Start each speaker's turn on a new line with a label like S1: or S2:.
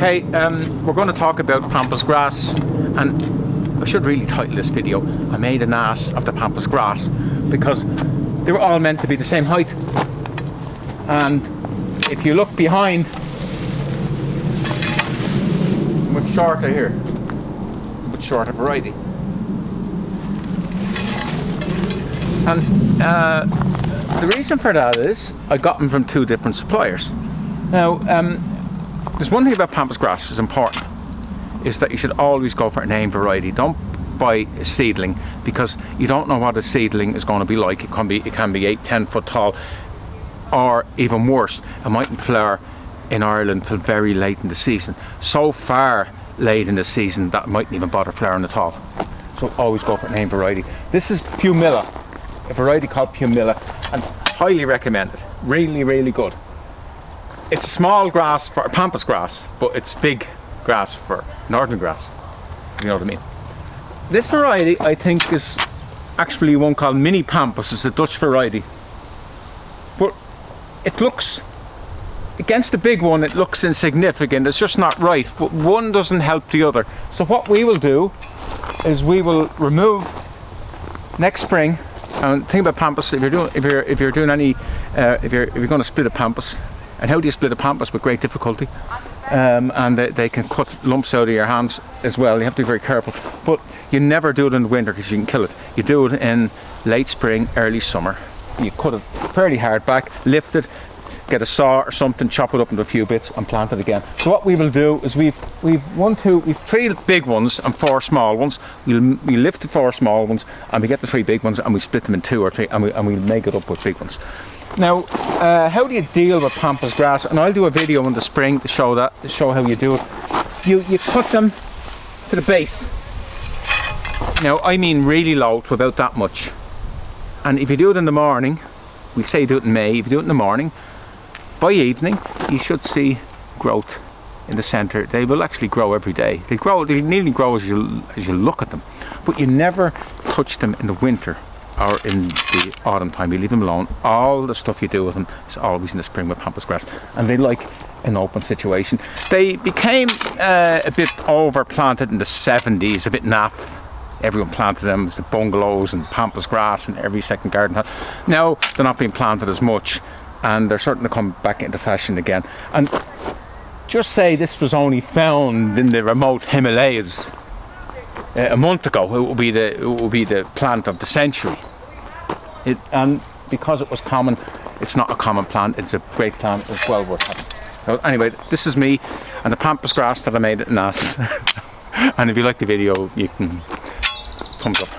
S1: Okay, we're going to talk about pampas grass, and I should really title this video "I made an ass of the pampas grass," because they were all meant to be the same height. And if you look behind, much shorter here, much shorter variety. And the reason for that is I got them from two different suppliers. Now, there's one thing about pampas grass is important, is that you should always go for a name variety. Don't buy a seedling, because you don't know what a seedling is going to be like. It can be 8-10 foot tall, or even worse, it mightn't flower in Ireland till very late in the season. So far late in the season that it mightn't even bother flowering at all. So always go for a name variety. This is Pumila, a variety called Pumila, and highly recommend it. Really, really good. It's a small grass for pampas grass, but it's big grass for northern grass. You know what I mean? This variety, I think, is actually one called Mini Pampas. It's a Dutch variety. But it looks, against the big one, it looks insignificant. It's just not right. But one doesn't help the other. So what we will do is we will remove next spring. And think about pampas. If you're going to split a pampas, and how do you split a pampas? With great difficulty. And they can cut lumps out of your hands as well. You have to be very careful. But you never do it in the winter because you can kill it. You do it in late spring, early summer. You cut it fairly hard back, lift it, get a saw or something, chop it up into a few bits and plant it again. So what we will do is we've 3 big ones and 4 small ones. We lift the 4 small ones and we get the 3 big ones and we split them in 2 or 3 and we'll make it up with big ones. Now, how do you deal with pampas grass? And I'll do a video in the spring to show how you do it. You cut them to the base. Now, I mean really low, to about that much. And if you do it in the morning, we say do it in May, if you do it in the morning, by evening, you should see growth in the centre. They will actually grow every day. They nearly grow as you look at them. But you never touch them in the winter or in the autumn time. You leave them alone. All the stuff you do with them is always in the spring with pampas grass, and they like an open situation. They became a bit over planted in the 70s, a bit naff. Everyone planted them as the bungalows and pampas grass in every second garden hut. Now they're not being planted as much, and they're starting to come back into fashion again. And just say this was only found in the remote Himalayas a month ago. It will be the plant of the century. And because it was common, it's not a common plant. It's a great plant. It's well worth having. So anyway, this is me and the pampas grass that I made it an ass. And if you like the video, you can thumbs up.